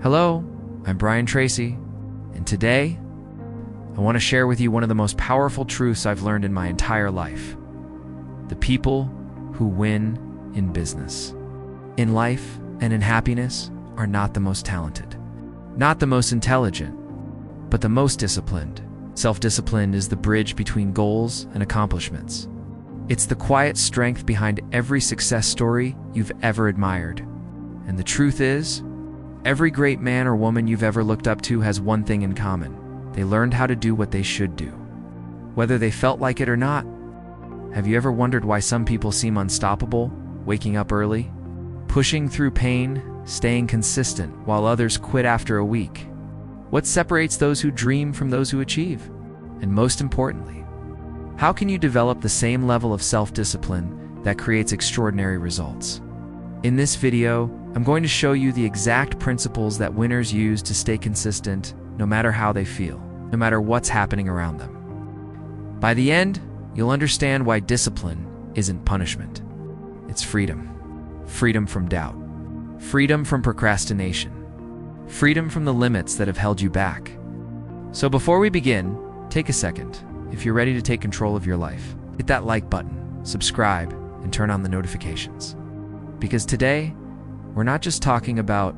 Hello, I'm Tracy, and today I want to share with you one of the most powerful truths I've learned in my entire life. The people who win in business, in life, and in happiness are not the most talented, not the most intelligent, but the most disciplined. Self-discipline is the bridge between goals and accomplishments. It's the quiet strength behind every success story you've ever admired. And the truth is, every great man or woman you've ever looked up to has one thing in common. They learned how to do what they should do, whether they felt like it or not. Have you ever wondered why some people seem unstoppable, waking up early, pushing through pain, staying consistent, while others quit after a week? What separates those who dream from those who achieve? And most importantly, how can you develop the same level of self-discipline that creates extraordinary results? In this video, I'm going to show you the exact principles that winners use to stay consistent no matter how they feel, no matter what's happening around them. By the end, you'll understand why discipline isn't punishment. It's freedom. Freedom from doubt. Freedom from procrastination. Freedom from the limits that have held you back. So before we begin, take a second. If you're ready to take control of your life, hit that like button, subscribe, and turn on the notifications. Because today, we're not just talking about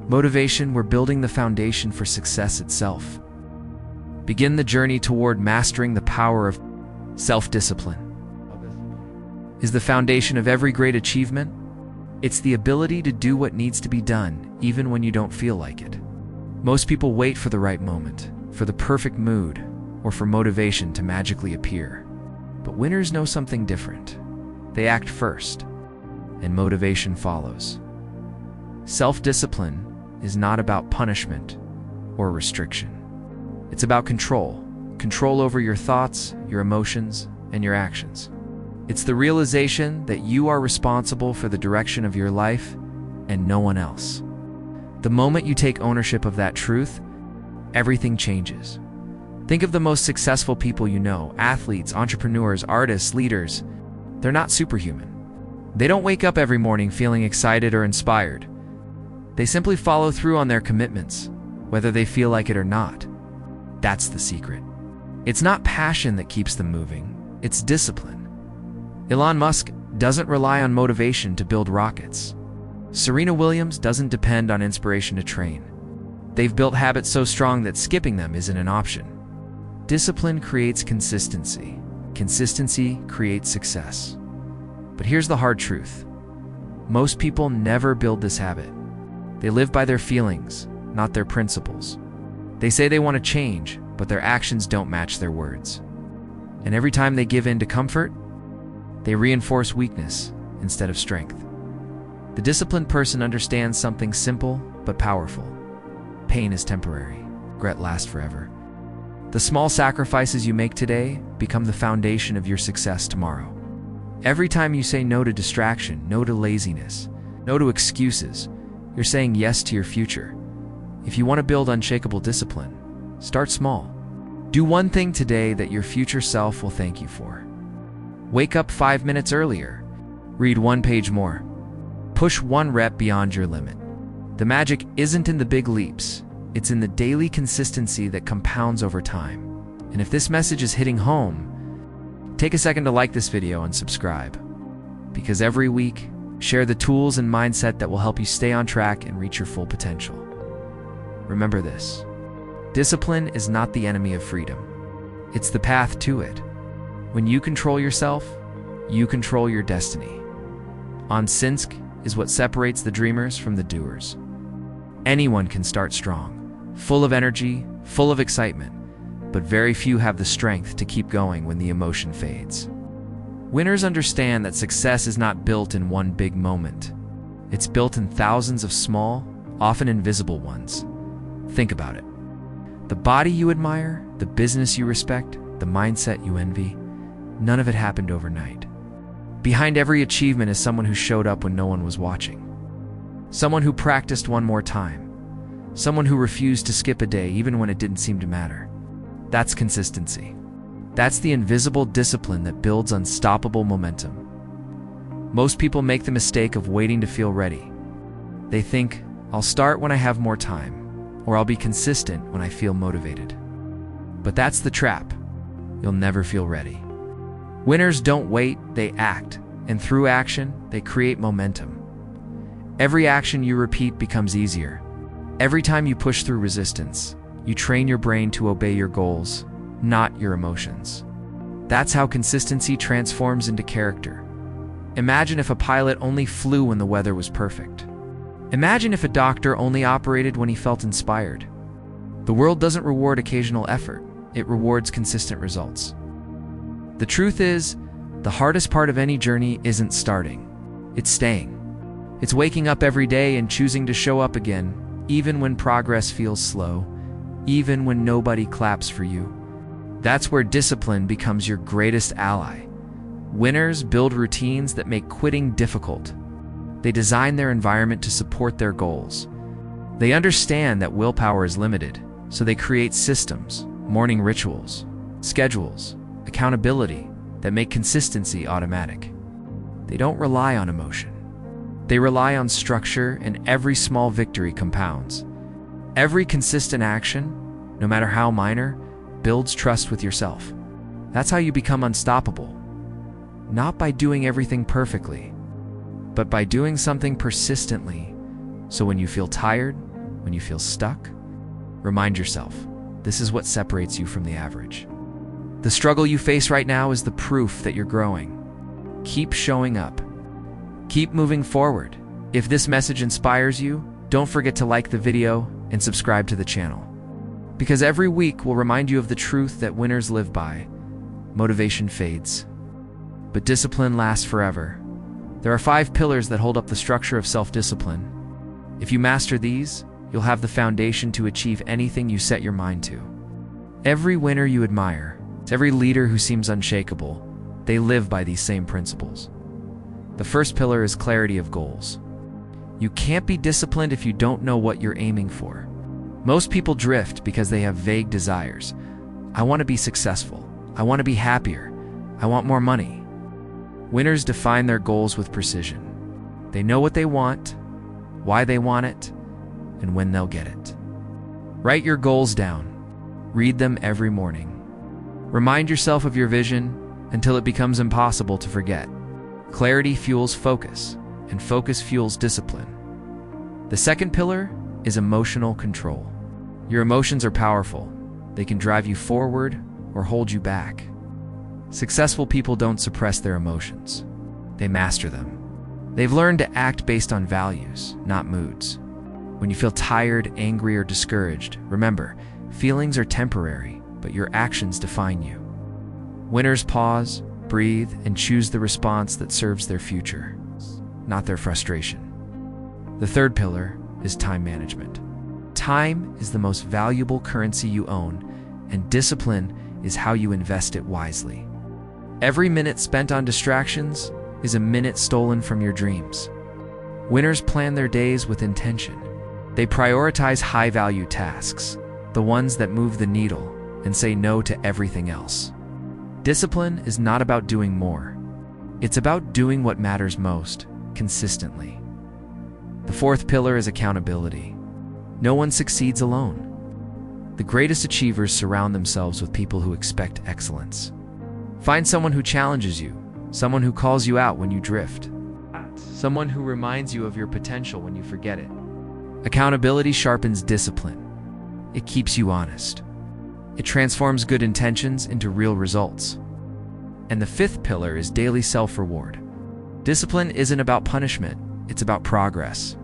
motivation, we're building the foundation for success itself. Begin the journey toward mastering the power of self-discipline. Is the foundation of every great achievement. It's the ability to do what needs to be done, even when you don't feel like it. Most people wait for the right moment, for the perfect mood, or for motivation to magically appear. But winners know something different. They act first, and motivation follows. Self-discipline is not about punishment or restriction. It's about control. Control over your thoughts, your emotions, and your actions. It's the realization that you are responsible for the direction of your life and no one else. The moment you take ownership of that truth, everything changes. Think of the most successful people you know, athletes, entrepreneurs, artists, leaders. They're not superhuman. They don't wake up every morning feeling excited or inspired. They simply follow through on their commitments, whether they feel like it or not. That's the secret. It's not passion that keeps them moving, it's discipline. Elon Musk doesn't rely on motivation to build rockets. Serena Williams doesn't depend on inspiration to train. They've built habits so strong that skipping them isn't an option. Discipline creates consistency. Consistency creates success. But here's the hard truth. Most people never build this habit. They live by their feelings, not their principles. They say they want to change, but their actions don't match their words. And every time they give in to comfort, they reinforce weakness instead of strength. The disciplined person understands something simple but powerful. Pain is temporary, regret lasts forever. The small sacrifices you make today become the foundation of your success tomorrow. Every time you say no to distraction, no to laziness, no to excuses, you're saying yes to your future. If you want to build unshakable discipline, start small. Do one thing today that your future self will thank you for. Wake up 5 minutes earlier. Read 1 page more. Push 1 rep beyond your limit. The magic isn't in the big leaps. It's in the daily consistency that compounds over time. And if this message is hitting home, take a second to like this video and subscribe. Because every week, share the tools and mindset that will help you stay on track and reach your full potential. Remember this. Discipline is not the enemy of freedom. It's the path to it. When you control yourself, you control your destiny. Sinsk is what separates the dreamers from the doers. Anyone can start strong, full of energy, full of excitement, but very few have the strength to keep going when the emotion fades. Winners understand that success is not built in one big moment. It's built in thousands of small, often invisible ones. Think about it. The body you admire, the business you respect, the mindset you envy, none of it happened overnight. Behind every achievement is someone who showed up when no one was watching. Someone who practiced one more time. Someone who refused to skip a day even when it didn't seem to matter. That's consistency. That's the invisible discipline that builds unstoppable momentum. Most people make the mistake of waiting to feel ready. They think, I'll start when I have more time, or I'll be consistent when I feel motivated. But that's the trap. You'll never feel ready. Winners don't wait, they act, and through action, they create momentum. Every action you repeat becomes easier. Every time you push through resistance, you train your brain to obey your goals, not your emotions. That's how consistency transforms into character. Imagine if a pilot only flew when the weather was perfect. Imagine if a doctor only operated when he felt inspired. The world doesn't reward occasional effort, it rewards consistent results. The truth is, the hardest part of any journey isn't starting, it's staying. It's waking up every day and choosing to show up again, even when progress feels slow, even when nobody claps for you. That's where discipline becomes your greatest ally. Winners build routines that make quitting difficult. They design their environment to support their goals. They understand that willpower is limited, so they create systems, morning rituals, schedules, accountability that make consistency automatic. They don't rely on emotion. They rely on structure, and every small victory compounds. Every consistent action, no matter how minor, builds trust with yourself. That's how you become unstoppable. Not by doing everything perfectly, but by doing something persistently. So when you feel tired, when you feel stuck, remind yourself, this is what separates you from the average. The struggle you face right now is the proof that you're growing. Keep showing up. Keep moving forward. If this message inspires you, don't forget to like the video and subscribe to the channel. Because every week will remind you of the truth that winners live by. Motivation fades, but discipline lasts forever. There are 5 pillars that hold up the structure of self-discipline. If you master these, you'll have the foundation to achieve anything you set your mind to. Every winner you admire, every leader who seems unshakable, they live by these same principles. The first pillar is clarity of goals. You can't be disciplined if you don't know what you're aiming for. Most people drift because they have vague desires. I want to be successful. I want to be happier. I want more money. Winners define their goals with precision. They know what they want, why they want it, and when they'll get it. Write your goals down. Read them every morning. Remind yourself of your vision until it becomes impossible to forget. Clarity fuels focus, and focus fuels discipline. The second pillar is emotional control. Your emotions are powerful. They can drive you forward or hold you back. Successful people don't suppress their emotions. They master them. They've learned to act based on values, not moods. When you feel tired, angry, or discouraged, remember, feelings are temporary, but your actions define you. Winners pause, breathe, and choose the response that serves their future, not their frustration. The third pillar is time management. Time is the most valuable currency you own, and discipline is how you invest it wisely. Every minute spent on distractions is a minute stolen from your dreams. Winners plan their days with intention. They prioritize high-value tasks, the ones that move the needle, and say no to everything else. Discipline is not about doing more. It's about doing what matters most, consistently. The fourth pillar is accountability. No one succeeds alone. The greatest achievers surround themselves with people who expect excellence. Find someone who challenges you, someone who calls you out when you drift, someone who reminds you of your potential when you forget it. Accountability sharpens discipline. It keeps you honest. It transforms good intentions into real results. And the fifth pillar is daily self-reward. Discipline isn't about punishment, it's about progress.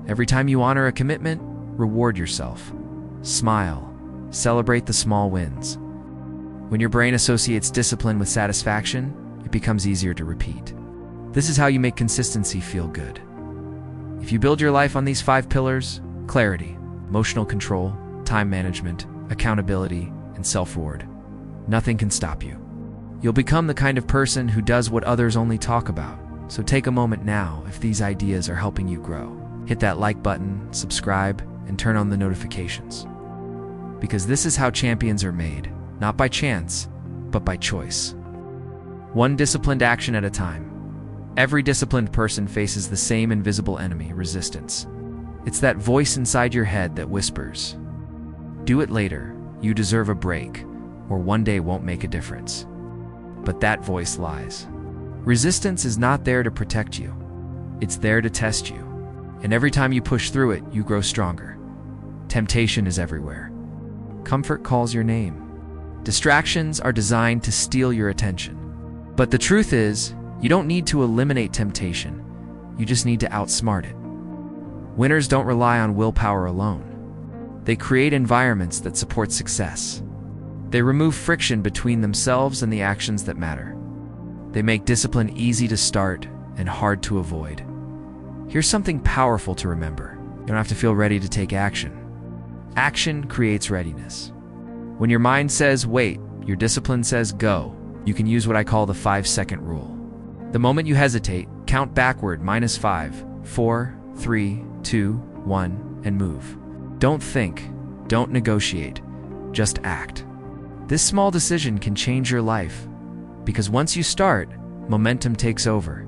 Every time you honor a commitment, reward yourself. Smile. Celebrate the small wins. When your brain associates discipline with satisfaction, it becomes easier to repeat. This is how you make consistency feel good. If you build your life on these 5 pillars, clarity, emotional control, time management, accountability, and self-reward, nothing can stop you. You'll become the kind of person who does what others only talk about. So take a moment now if these ideas are helping you grow. Hit that like button, subscribe, and turn on the notifications. Because this is how champions are made, not by chance, but by choice. One disciplined action at a time. Every disciplined person faces the same invisible enemy, resistance. It's that voice inside your head that whispers, "Do it later, you deserve a break, or one day won't make a difference." But that voice lies. Resistance is not there to protect you. It's there to test you. And every time you push through it, you grow stronger. Temptation is everywhere. Comfort calls your name. Distractions are designed to steal your attention. But the truth is, you don't need to eliminate temptation. You just need to outsmart it. Winners don't rely on willpower alone. They create environments that support success. They remove friction between themselves and the actions that matter. They make discipline easy to start and hard to avoid. Here's something powerful to remember. You don't have to feel ready to take action. Action creates readiness. When your mind says wait, your discipline says go. You can use what I call the 5-second rule. The moment you hesitate, count backward -5, 4, 3, 2, 1, and move. Don't think, don't negotiate, just act. This small decision can change your life, because once you start, momentum takes over.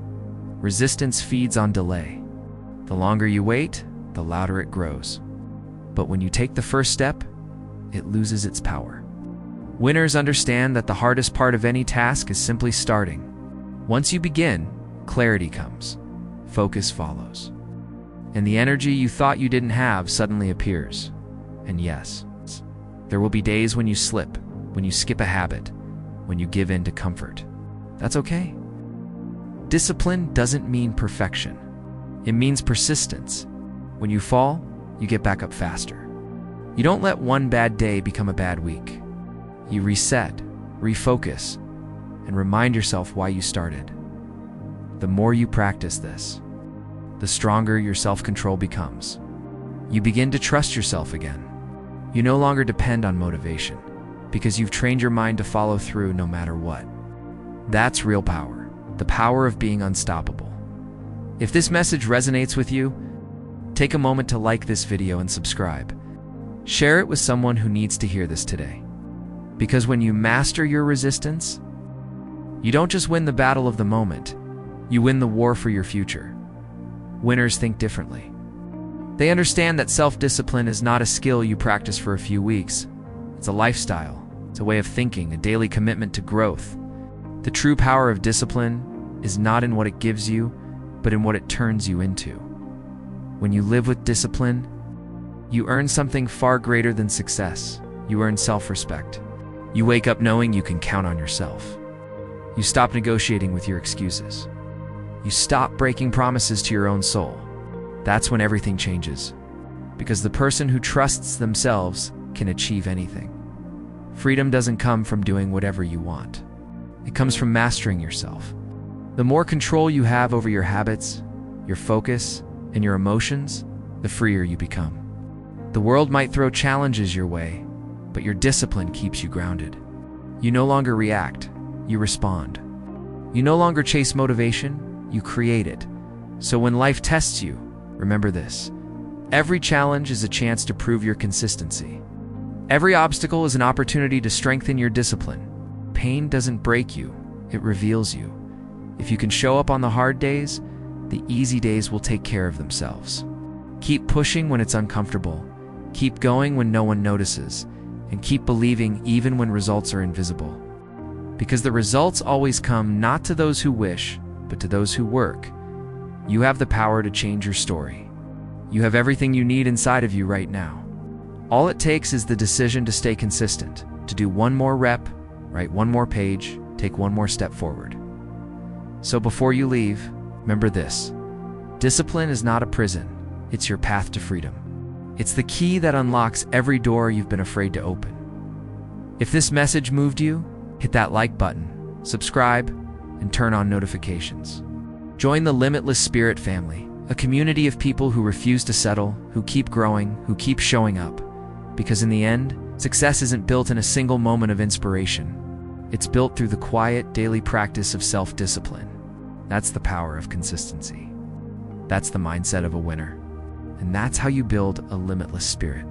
Resistance feeds on delay. The longer you wait, the louder it grows. But when you take the first step, it loses its power. Winners understand that the hardest part of any task is simply starting. Once you begin, clarity comes. Focus follows. And the energy you thought you didn't have suddenly appears. And yes, there will be days when you slip, when you skip a habit, when you give in to comfort. That's okay. Discipline doesn't mean perfection. It means persistence. When you fall, you get back up faster. You don't let one bad day become a bad week. You reset, refocus, and remind yourself why you started. The more you practice this, the stronger your self-control becomes. You begin to trust yourself again. You no longer depend on motivation, because you've trained your mind to follow through no matter what. That's real power, the power of being unstoppable. If this message resonates with you, take a moment to like this video and subscribe. Share it with someone who needs to hear this today. Because when you master your resistance, you don't just win the battle of the moment, you win the war for your future. Winners think differently. They understand that self-discipline is not a skill you practice for a few weeks. It's a lifestyle. It's a way of thinking, a daily commitment to growth. The true power of discipline is not in what it gives you, but in what it turns you into. When you live with discipline, you earn something far greater than success. You earn self-respect. You wake up knowing you can count on yourself. You stop negotiating with your excuses. You stop breaking promises to your own soul. That's when everything changes. Because the person who trusts themselves can achieve anything. Freedom doesn't come from doing whatever you want. It comes from mastering yourself. The more control you have over your habits, your focus, and your emotions, the freer you become. The world might throw challenges your way, but your discipline keeps you grounded. You no longer react, you respond. You no longer chase motivation, you create it. So when life tests you, remember this: every challenge is a chance to prove your consistency. Every obstacle is an opportunity to strengthen your discipline. Pain doesn't break you, it reveals you. If you can show up on the hard days, the easy days will take care of themselves. Keep pushing when it's uncomfortable. Keep going when no one notices. And keep believing even when results are invisible. Because the results always come not to those who wish, but to those who work. You have the power to change your story. You have everything you need inside of you right now. All it takes is the decision to stay consistent, to do one more rep, write one more page, take one more step forward. So before you leave, remember this: discipline is not a prison, it's your path to freedom. It's the key that unlocks every door you've been afraid to open. If this message moved you, hit that like button, subscribe, and turn on notifications. Join the Limitless Spirit family, a community of people who refuse to settle, who keep growing, who keep showing up. Because in the end, success isn't built in a single moment of inspiration. It's built through the quiet, daily practice of self-discipline. That's the power of consistency. That's the mindset of a winner. And that's how you build a limitless spirit.